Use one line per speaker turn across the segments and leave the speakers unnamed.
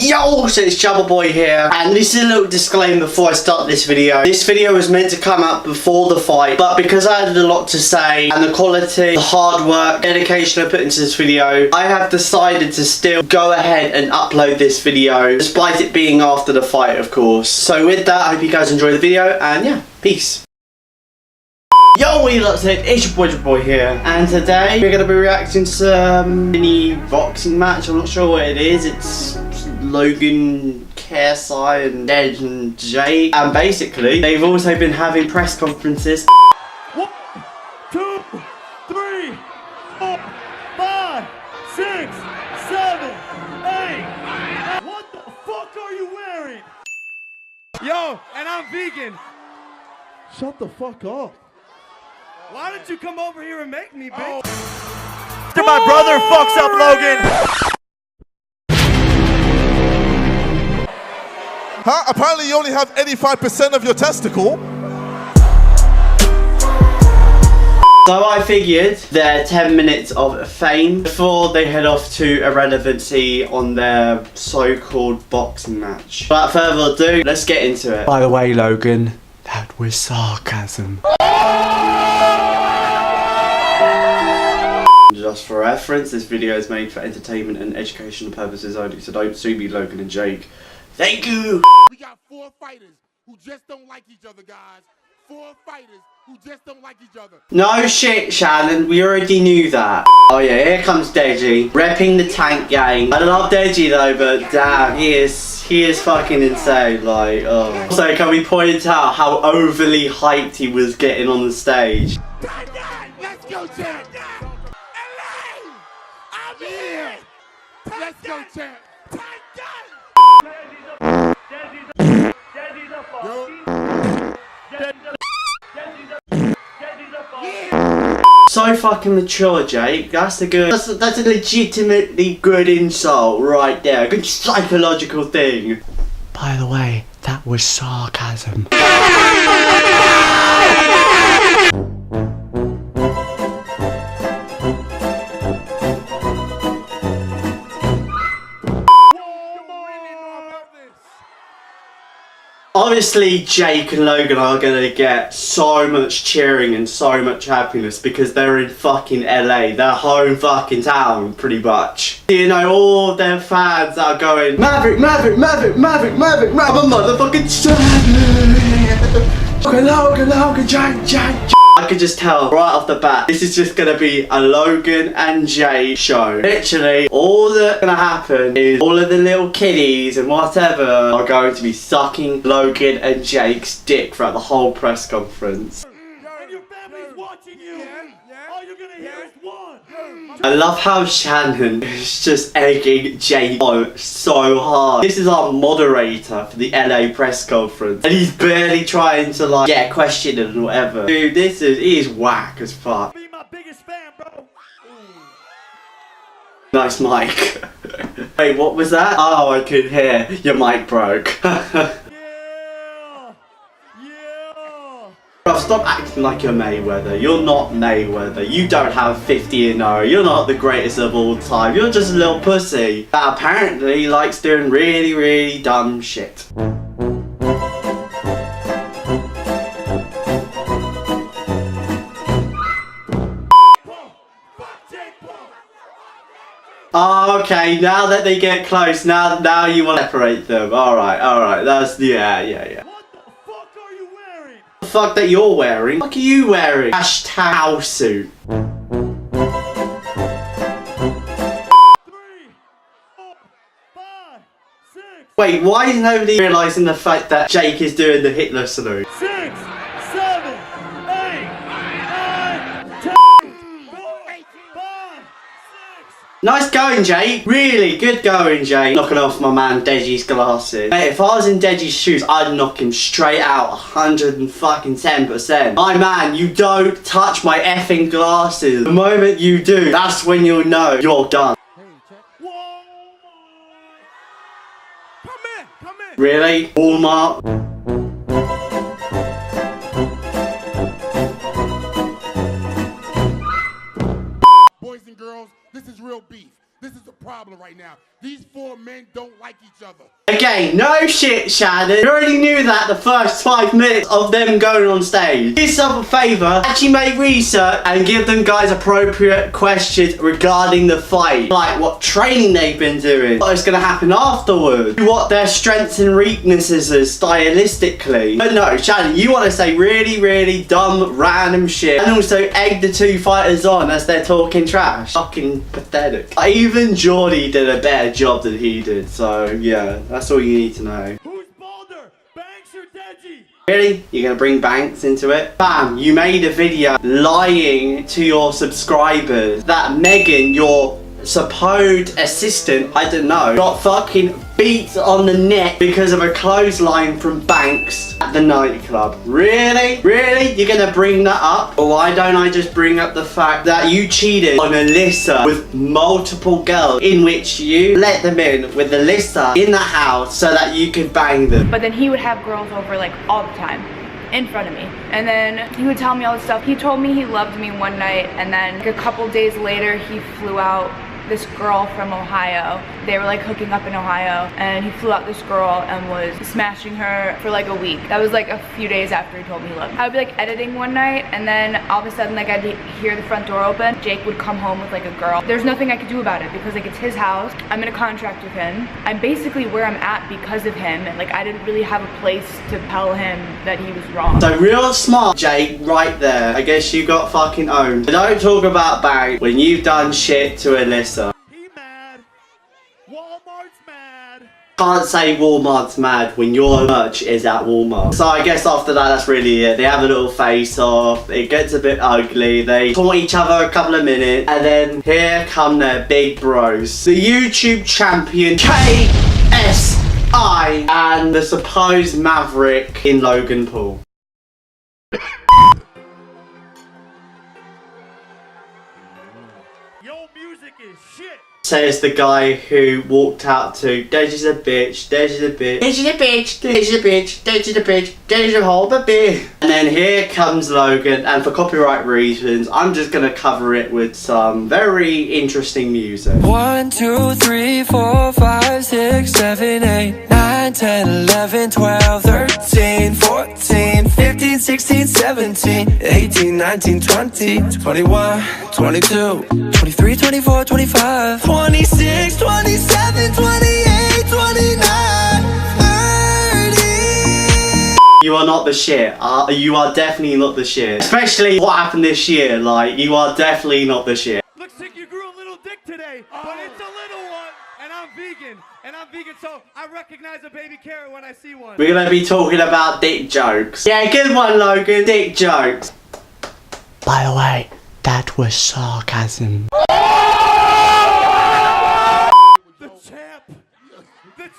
Yo, so it's Jababoy here, and this is a little disclaimer before I start this video. This video was meant to come out before the fight, but because I had a lot to say, and the quality, the hard work, dedication I put into this video, I have decided to still go ahead and upload this video, despite it being after the fight, of course. So with that, I hope you guys enjoy the video, and yeah, peace. Yo, what you lot said? It's your boy Jababoy here, and today we're going to be reacting to some mini boxing match. I'm not sure what it is. It's Logan, KSI and Ed and Jake, and basically they've also been having press conferences.
1, 2, 3, 4, 5, 6, 7, 8. What the fuck are you wearing? Yo, and I'm vegan. Shut the fuck up. Why didn't you come over here and make me, bitch? After my brother fucks up Logan.
Huh? Apparently you only have 85% of your testicle.
So I figured their 10 minutes of fame before they head off to irrelevancy on their so-called boxing match. Without further ado, let's get into it. By the way, Logan, that was sarcasm. Just for reference, this video is made for entertainment and educational purposes only, so don't sue me, Logan and Jake. Thank you!
We got 4 fighters who just don't like each other, guys. 4 fighters who just don't like each other.
No shit, Shannon, we already knew that. Oh yeah, here comes Deji, repping the tank gang. I love Deji though, but damn, he is fucking insane, like, oh. Also, can we point out how overly hyped he was getting on the stage?
Let's go, champ! I'm here! Let's go, champ!
So fucking mature, Jake. That's a legitimately good insult right there. A good psychological thing. By the way, that was sarcasm. Obviously, Jake and Logan are gonna get so much cheering and so much happiness because they're in fucking LA, their home fucking town, pretty much. You know, all their fans are going, Maverick, Maverick, Maverick, Maverick, Maverick, Maverick, I'm a motherfucking champion. Logan, Logan, Logan, Jake, Jake. I could just tell right off the bat, this is just gonna be a Logan and Jay show. Literally, all that's gonna happen is all of the little kiddies and whatever are going to be sucking Logan and Jake's dick throughout the whole press conference.
And your family's watching you. All you're gonna hear is one.
I love how Shannon is just egging Jake on so hard. This is our moderator for the LA press conference, and he's barely trying to like get a question in or whatever. Dude, he is whack as fuck.
Be my biggest fan, bro.
Nice mic. Wait, what was that? Oh, I could hear. Your mic broke.
Yeah.
Bro, stop acting like you're Mayweather. You're not Mayweather. You don't have 50-0. You're not the greatest of all time. You're just a little pussy that apparently likes doing really, really dumb shit. Oh, okay, now that they get close, now you want to separate them. Alright, that's, yeah.
What the fuck are you wearing?
The fuck that you're wearing? What are you wearing? Hashtag house suit.
3, 4, 5, 6.
Wait, why is nobody realising the fact that Jake is doing the Hitler salute?
6, 7, 8, 9, 10, 4, 5, 6.
Nice going, Jake. Really good going, Jake. Knocking off my man Deji's glasses. Mate, if I was in Deji's shoes, I'd knock him straight out 110%. My man, you don't touch my effing glasses. The moment you do, that's when you'll know you're done.
Whoa. Come in.
Really? Walmart?
Boys and girls, this is real beef. This is the problem. popular right now. These four men don't like each other.
Again, no shit, Shannon. You already knew that the first 5 minutes of them going on stage. Do yourself a favour, actually make research and give them guys appropriate questions regarding the fight. Like what training they've been doing, what is going to happen afterwards, what their strengths and weaknesses are stylistically. But no, Shannon, you want to say really, really dumb, random shit and also egg the two fighters on as they're talking trash. Fucking pathetic. Even Geordie did a better job than he did, so yeah, that's all you need to know.
Who's bolder, Banks or Deji?
Really? You're gonna bring Banks into it? Bam, you made a video lying to your subscribers that Megan, your supposed assistant, I don't know, got fucking beat on the neck because of a clothesline from Banks at the nightclub. Really? Really? You're gonna bring that up? Or why don't I just bring up the fact that you cheated on Alyssa with multiple girls, in which you let them in with Alyssa in the house so that you could bang them?
But then he would have girls over like all the time in front of me, and then he would tell me all this stuff. He told me he loved me one night, and then like a couple days later he flew out this girl from Ohio. They were like hooking up in Ohio, and he flew out this girl and was smashing her for like a week. That was like a few days after he told me he loved me. I would be like editing one night, and then all of a sudden like I'd hear the front door open. Jake would come home with like a girl. There's nothing I could do about it because like it's his house. I'm in a contract with him. I'm basically where I'm at because of him, and like I didn't really have a place to tell him that he was wrong.
So real smart, Jake, right there. I guess you got fucking owned. But don't talk about Bang when you've done shit to Alyssa.
He mad. Walmart's mad.
Can't say Walmart's mad when your merch is at Walmart. So I guess after that, that's really it. They have a little face off. It gets a bit ugly. They taunt each other a couple of minutes. And then here come their big bros. The YouTube champion KSI and the supposed maverick in Logan Paul.
Yo, music is shit.
Says the guy who walked out to Deji's a bitch, Deji's a bitch, Deji's a bitch, Deji's a bitch, Deji's a bitch, Deji's a whole bitch. And then here comes Logan, and for copyright reasons, I'm just gonna cover it with some very interesting music.
1, 2, 3, 4, 5, 6, 7, 8, 9, 10, 11, 12, 13, 14, 15, 16, 17, 18, 19, 20, 21, 22, 23, 24, 25, 26, 27, 28, 29, 30.
You are not the shit. You are definitely not the shit. Especially what happened this year. Like, you are definitely not the shit.
Looks like you grew a little dick today, but it's a little one. And I'm vegan, so I recognize a baby carrot when I see one.
We're gonna be talking about dick jokes. Yeah, good one, Logan. Dick jokes. By the way, that was sarcasm.
The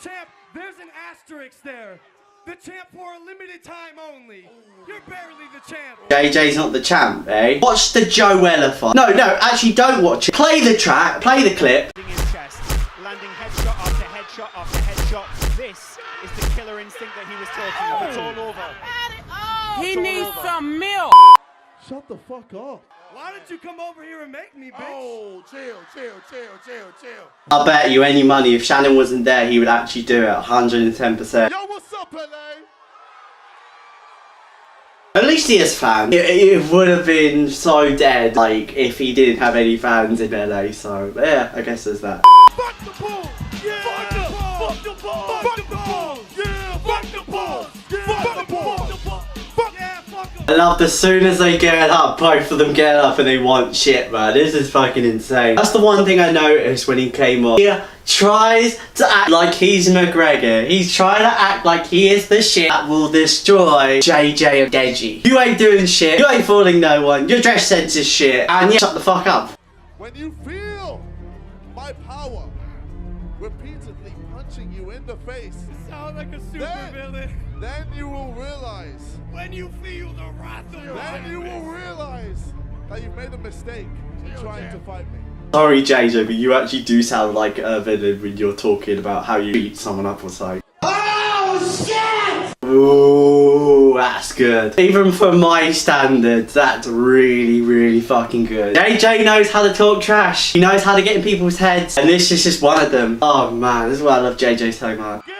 champ, there's an asterisk there. The champ for a limited time only. You're barely the champ.
JJ's not the champ, eh? Watch the Joella fight. No, actually don't watch it. Play the track, play the clip.
His chest, landing headshot after headshot after headshot. This is the killer instinct that he was talking about. It's all over.
He needs some milk.
Shut the fuck up. Why did you come over here and make me, bitch?
Oh, chill.
I'll bet you any money if Shannon wasn't there, he would actually do it 110%.
Yo, what's up, LA?
At least he has fans. It would have been so dead, like, if he didn't have any fans in LA, so yeah, I guess there's that.
Fuck the Bulls! Yeah! Fuck the Bulls! Fuck the Bulls! Fuck the Bulls! Yeah! Fuck the Bulls! Yeah! Fuck the Bulls! Yeah! Fuck them!
I love as soon as they get up, both of them get up and they want shit, man. This is fucking insane. That's the one thing I noticed when he came on. He tries to act like he's McGregor. He's trying to act like he is the shit that will destroy JJ and Deji. You ain't doing shit. You ain't fooling no one. Your dress sense is shit. And yeah, shut the fuck up.
When you feel my power repeatedly punching you in the face,
Sound like a supervillain.
then you will realize,
When you feel the wrath of
then you will realize that you've made a mistake in trying to fight me.
Sorry, JJ, but you actually do sound like a villain when you're talking about how you beat someone up or something. Oh, shit! Ooh. Ooh, that's good. Even for my standards, that's really, really fucking good. JJ knows how to talk trash. He knows how to get in people's heads. And this is just one of them. Oh man, this is why I love JJ so much.
Gifts.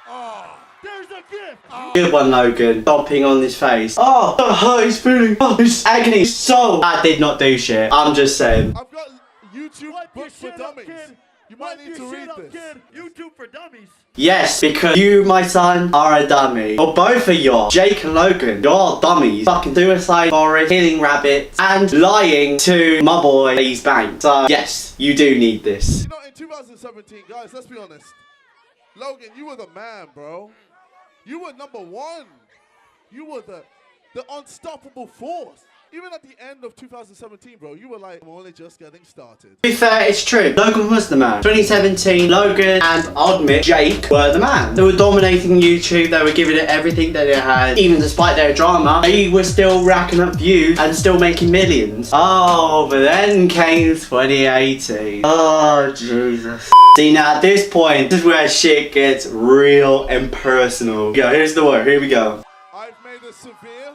Oh, there's a gift.
Good one, Logan. Stomping on his face. Oh, he's feeling. Oh, it's agony. So I did not do shit. I'm just saying.
I've got YouTube books for dummies. You might need to read this.
YouTube for dummies.
Yes, because you, my son, are a dummy. Or both of you, Jake and Logan, you're dummies. Fucking suicide forest, killing rabbits, and lying to my boy, Lee's bank. So yes, you do need this.
You know, in 2017, guys, let's be honest. Logan, you were the man, bro. You were number one. You were the unstoppable force. Even at the end of 2017, bro, you were like, I'm only just getting started.
To be fair, it's true. Logan was the man. 2017, Logan and I'll admit, Jake were the man. They were dominating YouTube. They were giving it everything that they had. Even despite their drama, they were still racking up views and still making millions. Oh, but then came 2018. Oh, Jesus. See, now at this point, this is where shit gets real and personal. Yeah, here's the word. Here we go.
I've made a severe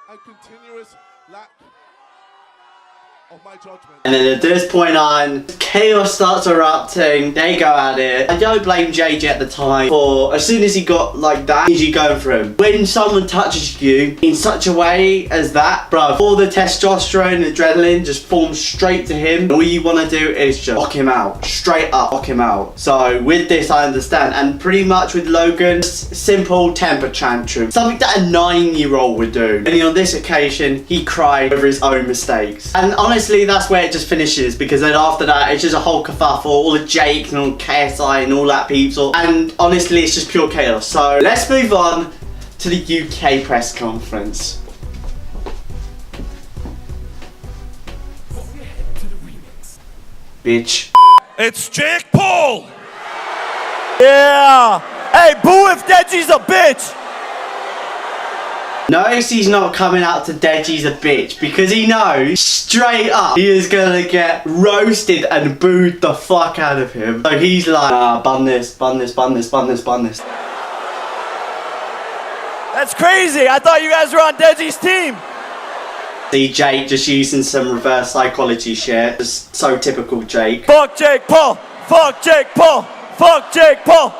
and continuous lack of my judgment.
And then at this point on, chaos starts erupting, they go at it. I don't blame JJ at the time for, as soon as he got like that, you going for him. When someone touches you in such a way as that, bro, all the testosterone and adrenaline just forms straight to him. And all you want to do is just knock him out, straight up knock him out. So with this I understand, and pretty much with Logan, simple temper tantrum. Something that a 9-year-old would do. And on this occasion, he cried over his own mistakes. And honestly, that's where it just finishes, because then after that, it's just a whole kerfuffle, all of Jake and all KSI and all that people. And honestly, it's just pure chaos. So let's move on to the UK press conference. Bitch.
It's Jake Paul. Yeah. Hey, boo if Deji's a bitch.
Notice he's not coming out to Deji's a bitch, because he knows straight up he is gonna get roasted and booed the fuck out of him. So he's like, bun this, bun this, bun this, bun this, bun this.
That's crazy. I thought you guys were on Deji's team.
See Jake just using some reverse psychology shit. Just so typical Jake.
Fuck Jake Paul. Fuck Jake Paul. Fuck Jake Paul.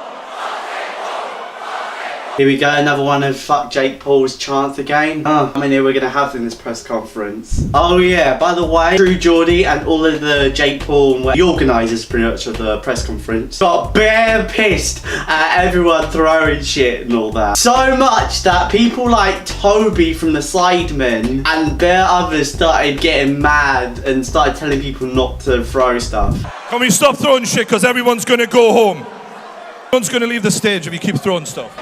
Here we go, another one of fuck Jake Paul's chants again. How many we're gonna have in this press conference? Oh yeah, by the way, True Geordie and all of the Jake Paul, the organisers pretty much of the press conference, got bare pissed at everyone throwing shit and all that. So much that people like Toby from the Sidemen and bare others started getting mad and started telling people not to throw stuff.
Can we stop throwing shit, because everyone's gonna go home. Everyone's gonna leave the stage if you keep throwing stuff.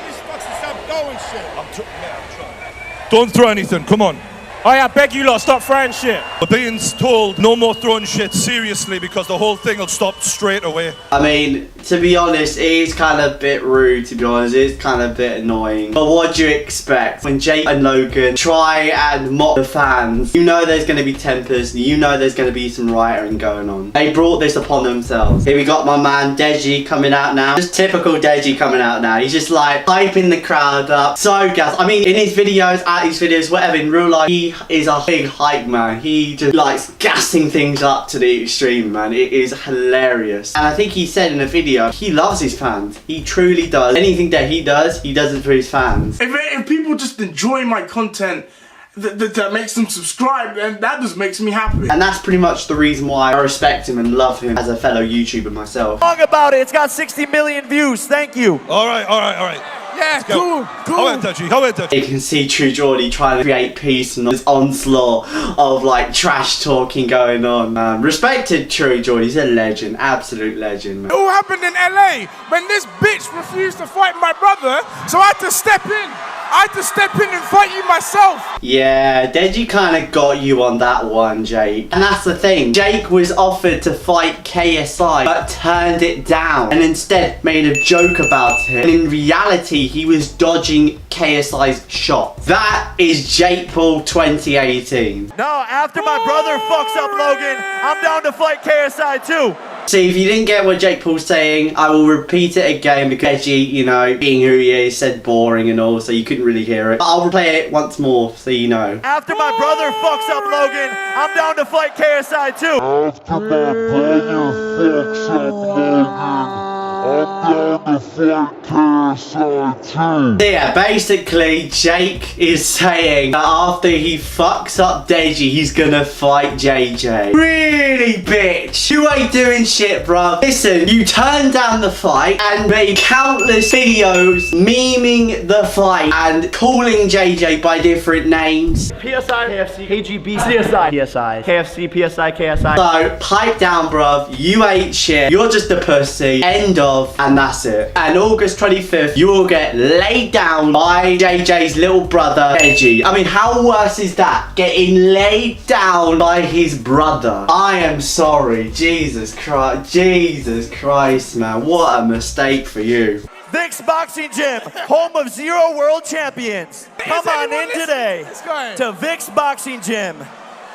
Don't throw anything, come on.
Oh yeah, I beg you lot, stop throwing shit.
We're being told no more throwing shit seriously, because the whole thing will stop straight away.
I mean, to be honest, it is kind of a bit rude, to be honest. It's kind of a bit annoying. But what do you expect? When Jake and Logan try and mock the fans, you know there's going to be tempers. You know there's going to be some rioting going on. They brought this upon themselves. Here we got my man Deji coming out now. Just typical Deji coming out now. He's just like hyping the crowd up. So gas. I mean, in his videos, whatever, in real life, he is a big hype man. He just likes gassing things up to the extreme, man. It is hilarious. And I think he said in a video, he loves his fans. He truly does. Anything that he does it for his fans.
If people just enjoy my content that makes them subscribe, then that just makes me happy.
And that's pretty much the reason why I respect him and love him as a fellow YouTuber myself.
Talk about it. It's got 60 million views. Thank you.
All right.
Yeah, cool.
How about Deji?
You can see True Geordie trying to create peace and this onslaught of like trash talking going on, man. Respected True Geordie, he's a legend, absolute legend, man.
It all happened in LA when this bitch refused to fight my brother, so I had to step in. I had to step in and fight you myself.
Yeah, Deji kind of got you on that one, Jake. And that's the thing. Jake was offered to fight KSI, but turned it down and instead made a joke about it. And in reality, he was dodging KSI's shot. That is Jake Paul 2018.
No, after my brother fucks up Logan, I'm down to fight KSI too.
See, if you didn't get what Jake Paul's saying, I will repeat it again because Deji, you know, being who he is, said boring and all, so you couldn't really hear it. But I'll play it once more so you know.
After my brother fucks up Logan, I'm down to fight KSI too.
After my brother fucks up Logan, I'm down to fight KSI too.
So yeah, basically Jake is saying that after he fucks up Deji, he's gonna fight JJ. Really, bitch? You ain't doing shit, bruh. Listen, you turned down the fight and made countless videos memeing the fight and calling JJ by different names.
PSI, KFC, KGB, CSI, PSI, KFC, PSI, KSI.
So, pipe down, bruv. You ain't shit. You're just a pussy. End of. And that's it. And August 25th, you will get laid down by JJ's little brother, Deji. I mean, how worse is that? Getting laid down by his brother. I am sorry. Jesus Christ, man. What a mistake for you.
Vic's Boxing Gym, home of 0 world champions. Come on in today to Vic's Boxing Gym.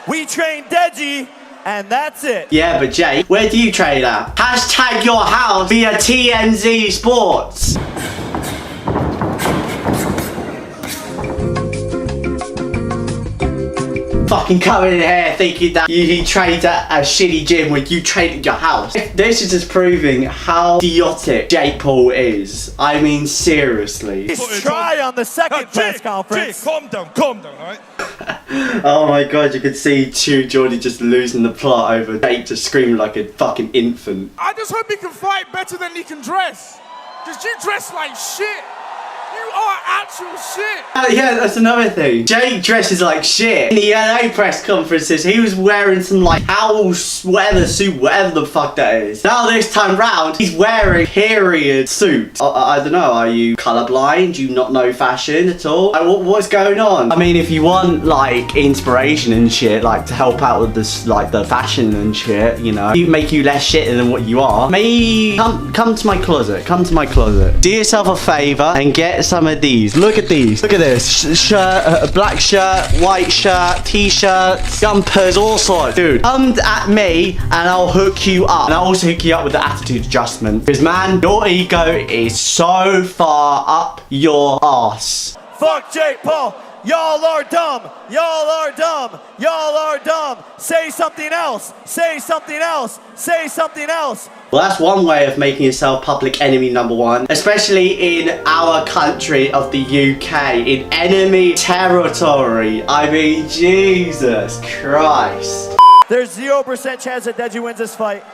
We train Deji, and that's it.
Yeah, but Jay, where do you train at? Hashtag your house via TMZ Sports. Fucking coming in here thinking that you trained at a shitty gym when you trained at your house. This is just proving how idiotic Jake Paul is. I mean, seriously.
Try on the second press conference.
Calm down, alright?
Oh my god, you could see Jordy just losing the plot over Jake just screaming like a fucking infant.
I just hope he can fight better than he can dress. Because you dress like shit. You are actual shit.
Yeah, that's another thing. Jake dresses like shit. In the LA press conferences, he was wearing some like owl sweater suit, whatever the fuck that is. Now this time round, he's wearing period suit. I don't know, are you colorblind? Do you not know fashion at all? What's going on? I mean, if you want like inspiration and shit, like to help out with this, like the fashion and shit, you know, make you less shit than what you are, maybe come to my closet. Come to my closet. Do yourself a favor and get some of these. Look at these. Look at this. Shirt, black shirt, white shirt, t-shirts, jumpers, all sorts. Dude, come at me and I'll hook you up. And I'll also hook you up with the attitude adjustment. Because man, your ego is so far up your ass.
Fuck Jake Paul. Y'all are dumb. Y'all are dumb. Y'all are dumb. Say something else. Say something else. Say something else.
Well, that's one way of making yourself public enemy #1, especially in our country of the UK, in enemy territory. I mean, Jesus Christ.
There's 0% chance that Deji wins this fight.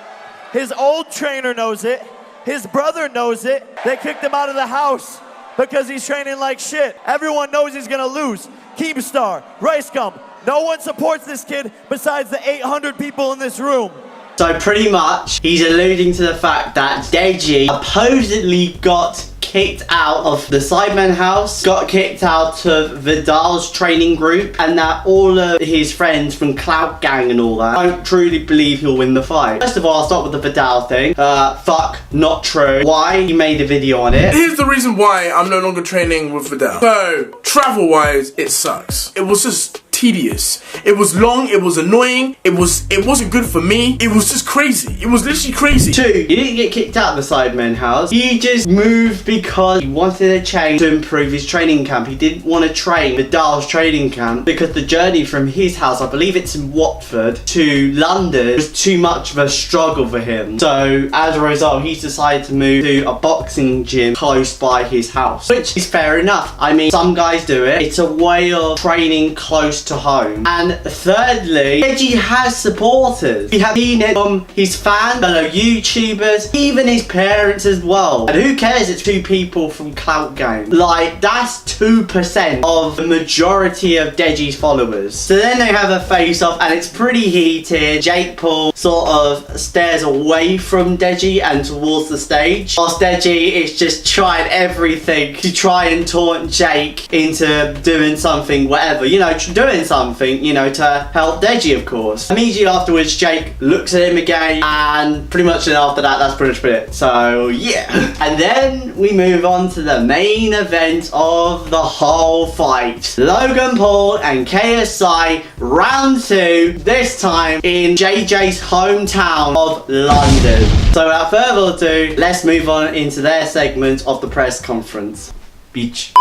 His old trainer knows it. His brother knows it. They kicked him out of the house because he's training like shit. Everyone knows he's gonna lose. Keemstar, Rice Gum, no one supports this kid besides the 800 people in this room.
So pretty much, he's alluding to the fact that Deji supposedly got kicked out of the Sidemen house, got kicked out of Vidal's training group, and that all of his friends from Clout Gang and all that don't truly believe he'll win the fight. First of all, I'll start with the Vidal thing. Fuck, not true. Why? He made a video on it.
Here's the reason why I'm no longer training with Vidal. So, travel-wise, it sucks. It was just tedious. It was long, it was annoying, it wasn't good for me. It was just crazy. It was literally crazy.
2, he didn't get kicked out of the Sidemen house. He just moved because he wanted a change to improve his training camp. He didn't want to train Vidal's training camp because the journey from his house, I believe it's in Watford, to London was too much of a struggle for him. So as a result, he's decided to move to a boxing gym close by his house, which is fair enough. I mean, some guys do it. It's a way of training close to home. And thirdly, Deji has supporters. We have seen it from his fans, fellow YouTubers, even his parents as well. And who cares, it's 2 people from Clout Gang. Like, that's 2% of the majority of Deji's followers. So then they have a face-off and it's pretty heated. Jake Paul sort of stares away from Deji and towards the stage, whilst Deji is just trying everything to try and taunt Jake into doing something, whatever, you know, doing doing something, you know, to help Deji, of course. Immediately afterwards, Jake looks at him again, and pretty much then after that, that's pretty much it. So, yeah. And then we move on to the main event of the whole fight. Logan Paul and KSI round 2, this time in JJ's hometown of London. So without further ado, let's move on into their segment of the press conference. Beach.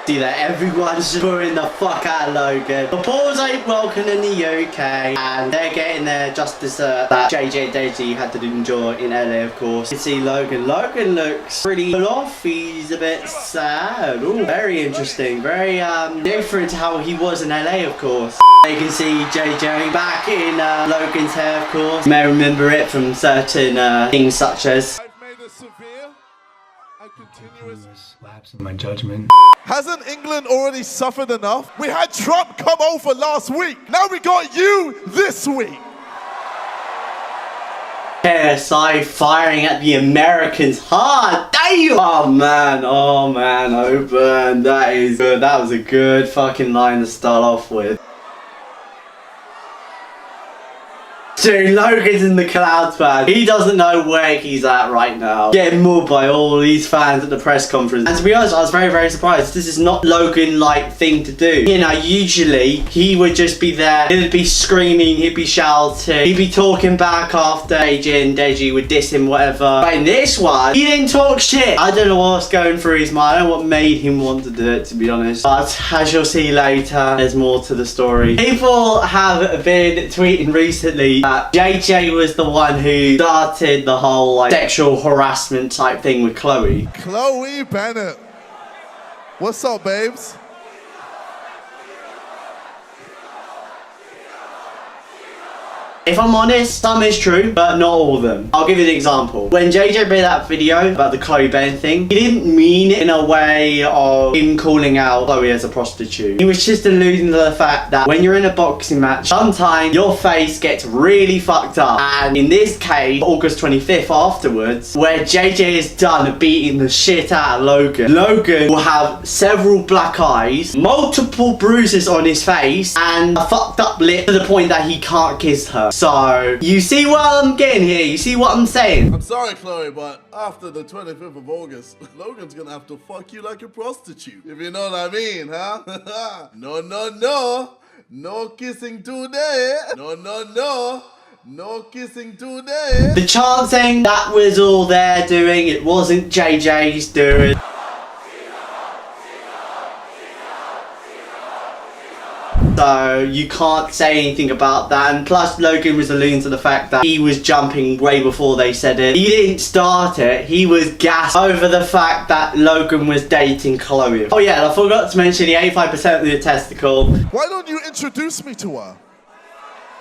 See that everyone's booing the fuck out of Logan. The Paul's ain't welcome in the UK, and they're getting their just dessert that JJ Deji had to enjoy in LA, of course. You can see Logan. Logan looks pretty pulled off. He's a bit sad. Ooh, very interesting. Very different to how he was in LA, of course. You can see JJ back in Logan's hair, of course. You may remember it from certain things such as
I've made a severe and continuous
lapse in my judgment.
Hasn't England already suffered enough? We had Trump come over last week. Now we got you this week.
KSI firing at the Americans hard. Damn! Oh man, open. That is good. That was a good fucking line to start off with. Dude, Logan's in the clouds, man. He doesn't know where he's at right now. Getting mobbed by all these fans at the press conference. And to be honest, I was very, very surprised. This is not Logan-like thing to do. You know, usually he would just be there. He'd be screaming, he'd be shouting, he'd be talking back after AJ and Deji would diss him, whatever. But in this one, he didn't talk shit. I don't know what's going through his mind. I don't know what made him want to do it, to be honest. But as you'll see later, there's more to the story. People have been tweeting recently JJ was the one who started the whole like sexual harassment type thing with Chloe.
Chloe Bennett. What's up, babes?
If I'm honest, some is true, but not all of them. I'll give you an example. When JJ made that video about the Chloe Bennett thing, he didn't mean it in a way of him calling out Chloe as a prostitute. He was just alluding to the fact that when you're in a boxing match, sometimes your face gets really fucked up. And in this case, August 25th afterwards, where JJ is done beating the shit out of Logan, Logan will have several black eyes, multiple bruises on his face, and a fucked up lip to the point that he can't kiss her. So, you see what I'm getting here? You see what I'm saying?
I'm sorry, Chloe, but after the 25th of August, Logan's gonna have to fuck you like a prostitute. If you know what I mean, huh? No, no, no. No kissing today. No, no, no. No kissing today.
The chanting, that was all they're doing. It wasn't JJ's doing. So you can't say anything about that, and plus Logan was alluding to the fact that he was jumping way before they said it. He didn't start it, he was gassed over the fact that Logan was dating Chloe. Oh yeah, I forgot to mention the 85% of the testicle.
Why don't you introduce me to her?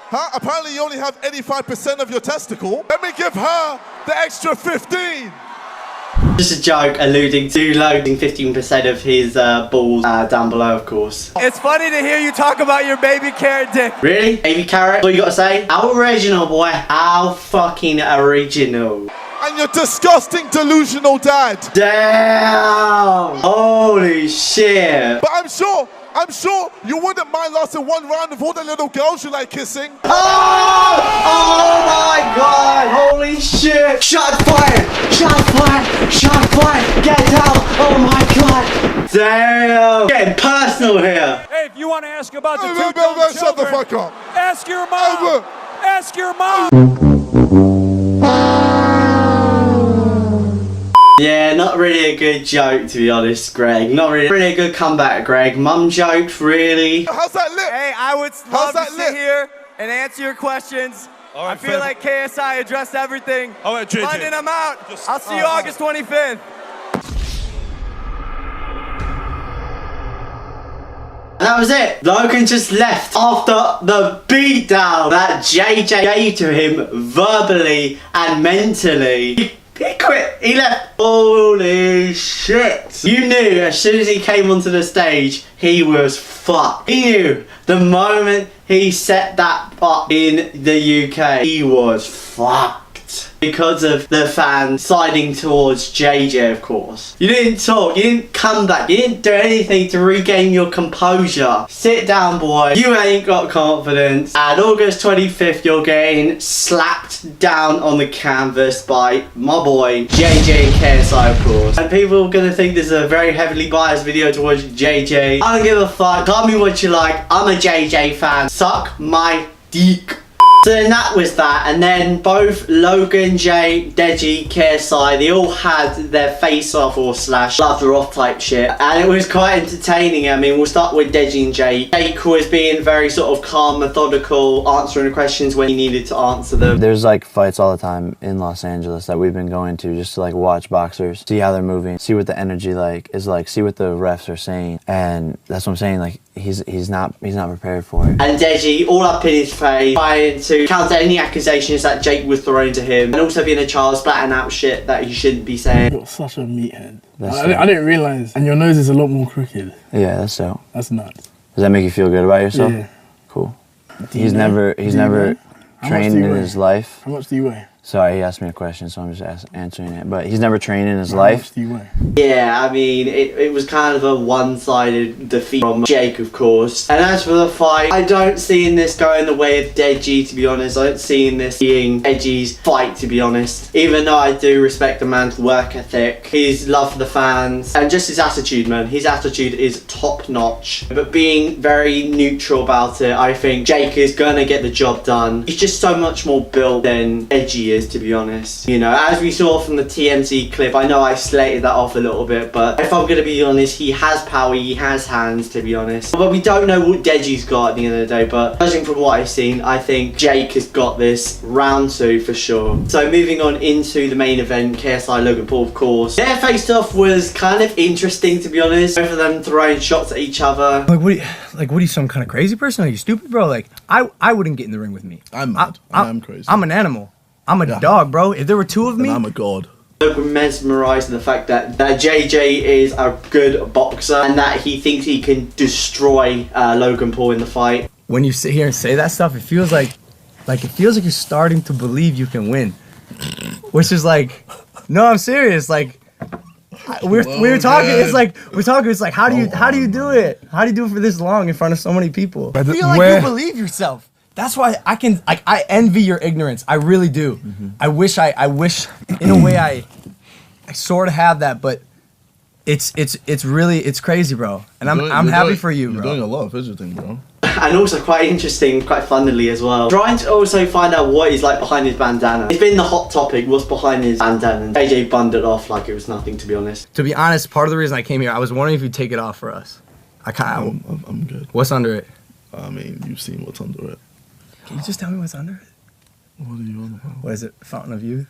Huh? Apparently you only have 85% of your testicle. Let me give her the extra 15.
Just a joke alluding to Logan 15% of his balls down below, of course.
It's funny to hear you talk about your baby carrot dick.
Really? Baby carrot? What you gotta say? How original, boy. How fucking original.
And your disgusting delusional dad.
Damn! Holy shit.
But I'm sure you wouldn't mind lasting one round with all the little girls you like kissing.
Oh! Oh my god! Holy shit! Shot fired! Shot fired! Shot fired! Get down! Oh my god! Damn! Getting personal here.
Hey, if you want to ask about the
shut the fuck up.
Ask your mom. Ask your mom.
Yeah, not really a good joke, to be honest, Greg. Not really a good comeback, Greg. Mum joked, really.
How's that lip?
Hey, I would love to sit here and answer your questions. All right, I feel like KSI addressed everything.
All right, JJ.
London, I'm out. I'll see you August 25th.
And that was it. Logan just left after the beatdown that JJ gave to him verbally and mentally. He quit. He left. Holy shit. You knew as soon as he came onto the stage, he was fucked. He knew the moment he set that up in the UK, he was fucked. talked because of the fans siding towards JJ, of course. You didn't talk, you didn't come back, you didn't do anything to regain your composure. Sit down, boy. You ain't got confidence. And August 25th, you're getting slapped down on the canvas by my boy, JJ and KSI, of course. And people are gonna think this is a very heavily biased video towards JJ. I don't give a fuck. Call me what you like. I'm a JJ fan. Suck my dick. So then that was that, and then both Logan, Jay, Deji, KSI, they all had their face off or slash laughter off type shit, and it was quite entertaining. I mean, we'll start with Deji and Jay. Jake was being very sort of calm, methodical, answering the questions when he needed to answer them.
There's like fights all the time in Los Angeles that we've been going to just to like watch boxers, see how they're moving, see what the energy like is like, see what the refs are saying, and that's what I'm saying. Like he's not prepared for it.
And Deji, all up in his face, trying to counter any accusations that Jake was throwing to him, and also being a child, splatting out shit that he shouldn't be saying.
You're such a meathead. I didn't realise. And your nose is a lot more crooked.
Yeah, that's so.
That's nuts.
Does that make you feel good about yourself?
Yeah.
Cool. He's never trained in his life.
How much do you weigh?
Sorry, he asked me a question, so I'm just answering it. But he's never trained in his life.
How much do you weigh?
Yeah, I mean, it was kind of a one-sided defeat from Jake, of course. And as for the fight, I don't see this going the way of Deji, to be honest. I don't see this being Deji's fight, to be honest. Even though I do respect the man's work ethic, his love for the fans, and just his attitude, man. His attitude is top-notch. But being very neutral about it, I think Jake is gonna get the job done. He's just so much more built than Deji is, to be honest. You know, as we saw from the TMZ clip, I know I slated that off a little bit, but if I'm gonna be honest, he has power, he has hands, to be honest. But we don't know what Deji's got at the end of the day, but judging from what I've seen, I think Jake has got this round 2 for sure. So moving on into the main event, KSI Logan Paul, of course. Their face-off was kind of interesting, to be honest. Both of them throwing shots at each other.
Like, what are you, some kind of crazy person? Are you stupid, bro? Like, I wouldn't get in the ring with me.
I'm mad. I'm crazy.
I'm an animal. I'm a dog, bro. If there were 2 of me,
I'm a god.
Logan mesmerised in the fact that JJ is a good boxer and that he thinks he can destroy Logan Paul in the fight.
When you sit here and say that stuff, it feels like you're starting to believe you can win, which is like, no, I'm serious. Like, we were talking. It's like It's like, how do you do it? How do you do it for this long in front of so many people? I feel like you believe yourself. That's why I envy your ignorance. I really do. Mm-hmm. I wish in a way I sort of have that, but it's crazy, bro. And I'm happy for you, bro.
You're doing a lot of fidgeting, bro.
And also quite interesting, quite funnily as well. Trying to also find out what he's like behind his bandana. It's been the hot topic, what's behind his bandana. And JJ bunned it off like it was nothing, to be honest.
To be honest, part of the reason I came here, I was wondering if you'd take it off for us.
I'm good.
What's under it?
I mean, you've seen what's under it.
Can you just tell me what's under it?
What are you on about?
What is it? Fountain of Youth?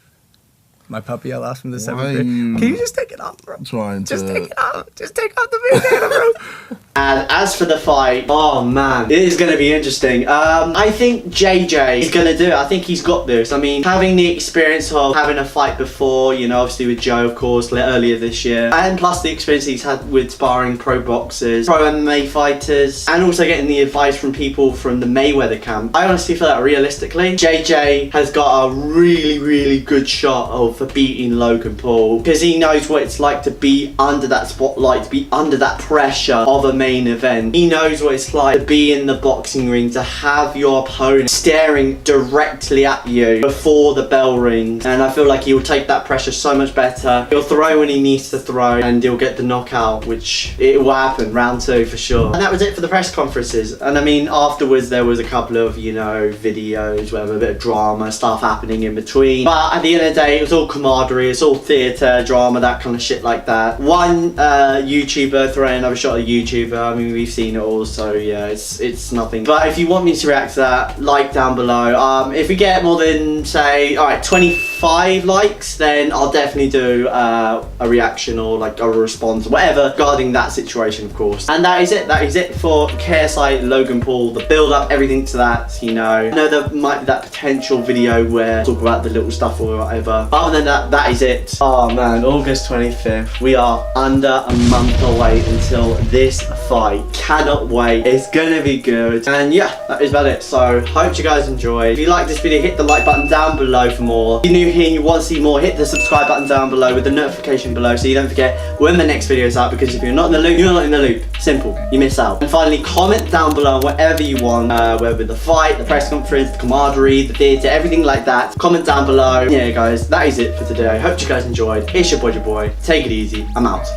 My puppy I lost from the 7th grade. Can you just take it off, bro? Just take it off. Just take off the bandana, bro.
And as for the fight, oh man, it is going to be interesting. I think JJ is going to do it. I think he's got this. I mean, having the experience of having a fight before, you know, obviously with Joe, of course, earlier this year, and plus the experience he's had with sparring pro boxers, pro MMA fighters, and also getting the advice from people from the Mayweather camp. I honestly feel that realistically, JJ has got a really, really good shot of beating Logan Paul, because he knows what it's like to be under that spotlight, to be under that pressure of a main event. He knows what it's like to be in the boxing ring, to have your opponent staring directly at you before the bell rings, and I feel like he'll take that pressure so much better. He'll throw when he needs to throw, and he'll get the knockout, which it will happen, round 2 for sure. And that was it for the press conferences. And I mean, afterwards there was a couple of, you know, videos where a bit of drama stuff happening in between, but at the end of the day, it was all camaraderie, it's all theatre, drama, that kind of shit like that. One YouTuber throwing another shot at a YouTuber, I mean, we've seen it all, so yeah, it's nothing. But if you want me to react to that, like down below. If we get more than, say, alright, 25 likes, then I'll definitely do a reaction or like a response, whatever, regarding that situation, of course. And that is it for KSI Logan Paul, the build up, everything to that, you know. I know there might be that potential video where I talk about the little stuff or whatever. But other other than that, that is it. Oh man, August 25th. We are under a month away until this fight. Cannot wait. It's gonna be good. And yeah, that is about it. So hope you guys enjoyed. If you like this video, hit the like button down below for more. If you're new here and you want to see more, hit the subscribe button down below with the notification below so you don't forget when the next video is out, because if you're not in the loop, you're not in the loop. Simple. You miss out. And finally, comment down below on whatever you want, whether the fight, the press conference, the camaraderie, the theatre, everything like that. Comment down below. Yeah guys, that is it for today. Hope you guys enjoyed. It's your boy. Take it easy. I'm out.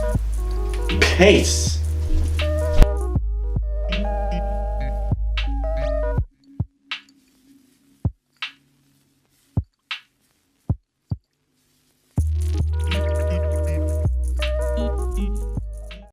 Peace.